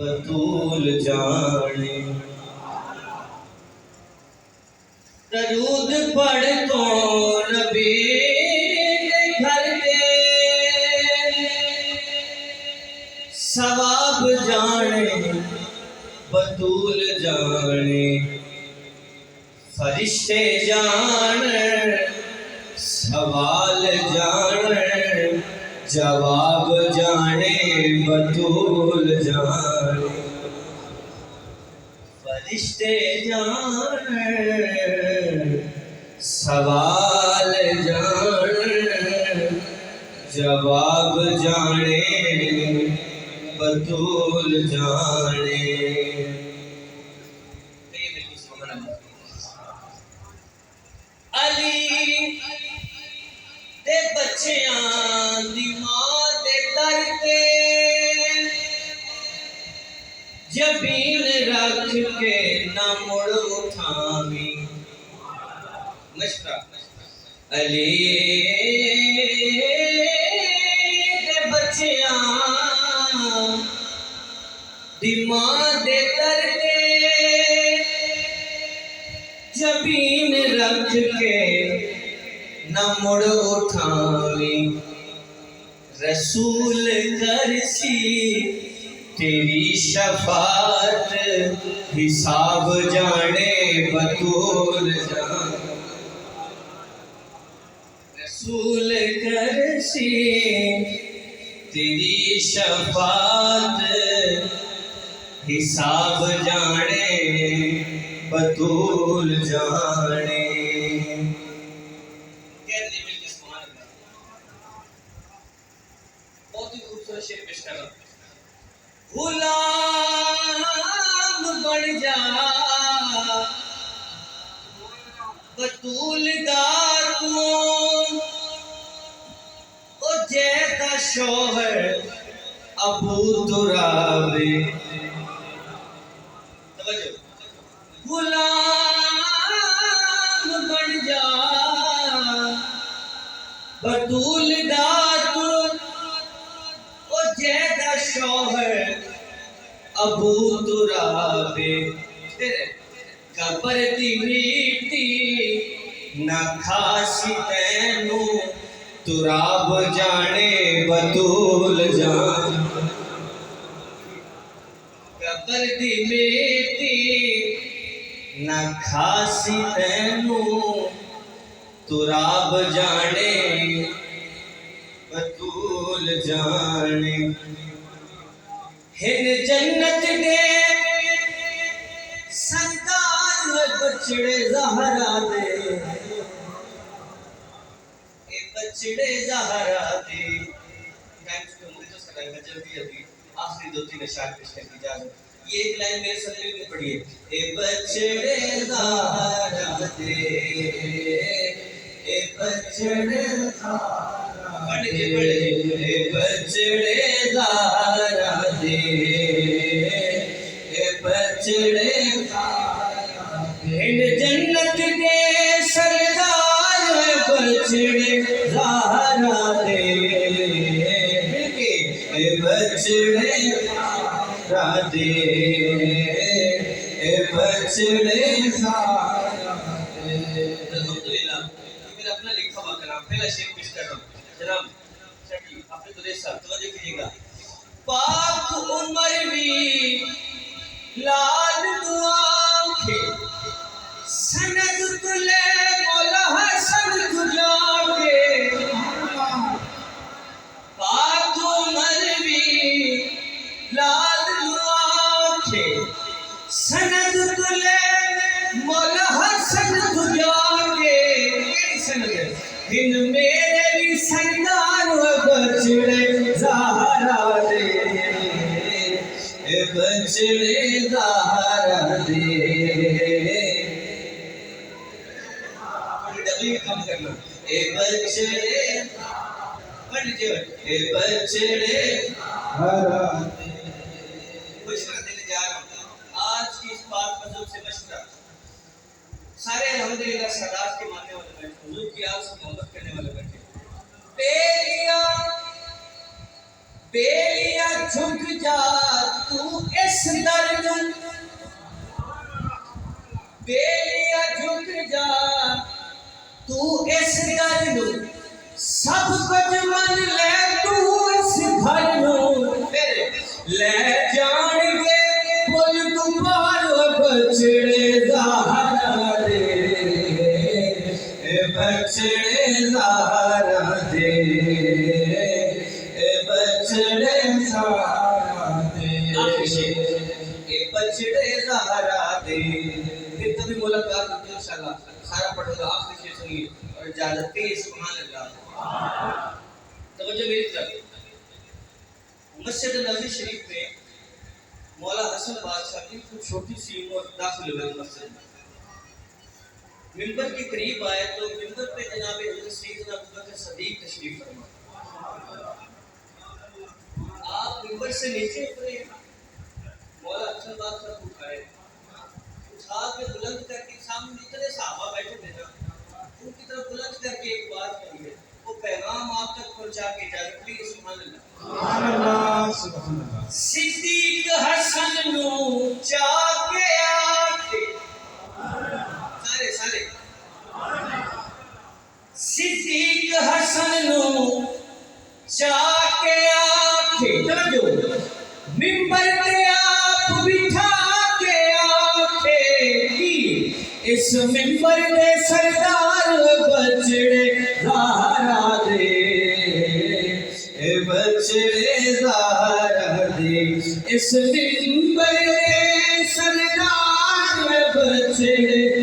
بطول جانے درود پڑھ تو نبی کے گھر دے ثواب جانے بطول جانے فرشتے جان سوال جان جواب جانے بطول جانے فرشتے جان سوال جان جواب جانے بطول جانے علی دے بچیاں دی ماں دے در تے جبین رکھ کے نہ مڑ اٹھاویں مشرا علی دے بچیاں دی ماں دے در تے جبین رکھ کے نہ مڑ اٹھاویں رسول کرسی تیری شفاعت حساب جانے بطول جانے رسول کرسی تیری شفاعت حساب جانے بطول جانے بہت ہی خوبصورت شعر پیش کر رہا ہوں غلام بن جا بطول دا تو او جیتا شوہر ابو ترابے توجہ غلام بن جا بطول دا تو او جیتا شوہر ابو ترابے قبر دی میٹی نہ کھاسی تینو تراب جانے بطول جان قبر دی میٹی نہ کھاسی تینو تراب جانے بطول جانے ہن جنت دے سردار بچڑے زہرا دے اے بچڑے زہرا دے ٹائمز پہ مجھے تو سکائے گا جلدی ابھی آخری دو تین اشعار پیش کرنے کی اجازت یہ ایک لائن میرے سلمے میں پڑھیے اے بچڑے زہرا دے اے بچڑے پڑھ کے اے بچڑے زہرا دے اے بچڑے ہن جنت دے سردار بچڑے زہرا دے اے بچڑے زہرا دے اے بچڑے زہرا دے الحمدللہ یہ میرا اپنا لکھا ہوا کلام پہلا شعر پیش کر رہا ہوں جناب شکی حافظ قدیس صاحب توجہ کیجیے گا پاک عمر بھی لال دعا کے سند تلے مولا حسن تجا کے پاک عمر بھی لال دعا کے سند تلے مولا حسن تجا کے سند ہن میرے بھی سردار بچڑے زہرا دے اے بچڑے زہرا دے ڈبلی کام کرنا اے بچڑے پڑھ لیجیے اے بچڑے زہرا دے مشورہ دینے جا رہا ہوں آج کی اس بات مذہب سے مشورہ سارے الحمدللہ سادات کے ماننے والے بیٹھے حضور کی آگ سے محبت کرنے والے بیٹھے تیریاں بیلیا جھک جا تو اس در نو، بیلیا جھک جا تو اس در نو، سب کچھ من لے تو اس گھر نو، لے جان گے پل تو پار بچڑے زہرا دے، اے بچڑے زہرا دے، اے بچڑے زہرا دے، اے بچڑے زہرا دے۔ پھر کبھی ملاقات ہوتی ہے انشاءاللہ، سارا پڑھو گا آخری شیئر سنگی اور اجازت دے، سبحان اللہ۔ توجہ میری طرف، مسجد نبوی شریف میں مولا حسن بادشاہ کی کچھ چھوٹی سی عمر داخل ہوئے مسجد میں، منبر کے قریب آئے تو منبر پہ جناب حضرت سیدنا ابوبکر صدیق تشریف فرما، آپ منبر سے نیچے اترے، مولا حسن بادشاہ کو اٹھائے، اٹھا کے بلند کر کے سامنے اتنے صحابہ بیٹھے تھے نا، ان کی طرف بلند کر کے ایک بات کہی ہے، وہ پیغام آپ تک پہنچا کے اجازت دی، سبحان اللہ۔ سبحان اللہ، سبحان اللہ۔ صدیق حسن نو چا کے آکے، سارے سارے، صدیق حسن نو چا کے آکے، توجہ، منبر پہ آپ بٹھا کے آکے کی، اس منبر پہ سردار بچڑے زہرا دے، اے بچڑے زہرا دے، اس منبر پہ سردار بچڑے